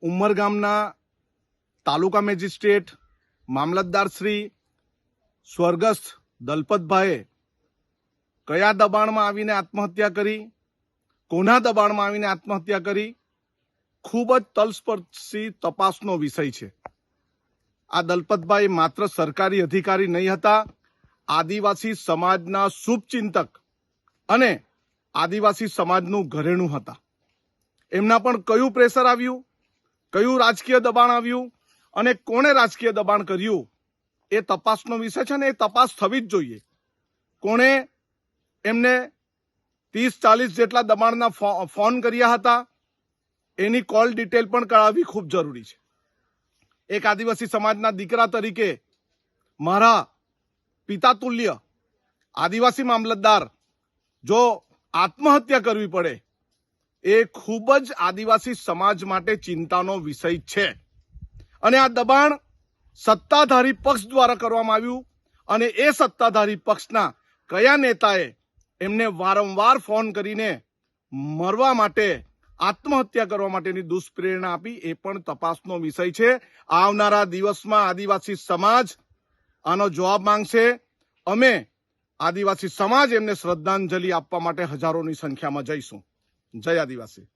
ઉમરગામના તાલુકા magistrate મામલતદાર શ્રી સ્વર્ગસ્થ દલપતભાઈએ કયા દબાણમાં આવીને આત્મહત્યા કરી, કોના દબાણમાં આવીને આત્મહત્યા કરી, ખૂબ જ તલસ્પર્શી તપાસનો વિષય છે. આ દલપતભાઈ માત્ર સરકારી અધિકારી નહીં હતા, આદિવાસી સમાજના શુભચિંતક અને આદિવાસી સમાજનું ઘરેણું હતા. એમના પણ કયું પ્રેશર આવ્યું, કયું રાજકીય દબાણ આવ્યું અને કોણે રાજકીય દબાણ કર્યું એ તપાસનો વિષય છે ને એ તપાસ થવી જ જોઈએ. કોણે એમને 30-40 જેટલા દબાણના ફોન કર્યા હતા એની કોલ ડિટેલ પણ કરાવવી ખૂબ જરૂરી છે. એક આદિવાસી સમાજના દીકરા તરીકે મારા પિતાતુલ્ય આદિવાસી મામલતદાર જો આત્મહત્યા કરવી પડે એ ખૂબ જ આદિવાસી સમાજ માટે ચિંતાનો વિષય છે. અને આ દબાણ સત્તાધારી પક્ષ દ્વારા કરવામાં આવ્યું અને એ સત્તાધારી પક્ષના કયા નેતાએ એમને વારંવાર ફોન કરીને મરવા માટે, આત્મહત્યા કરવા માટેની દુષ્પ્રેરણા આપી એ પણ તપાસનો વિષય છે. આવનારા દિવસમાં આદિવાસી સમાજ આનો જવાબ માંગશે. અમે આદિવાસી સમાજ એમને શ્રદ્ધાંજલિ આપવા માટે હજારોની સંખ્યામાં જઈશું. જય આદિવાસી.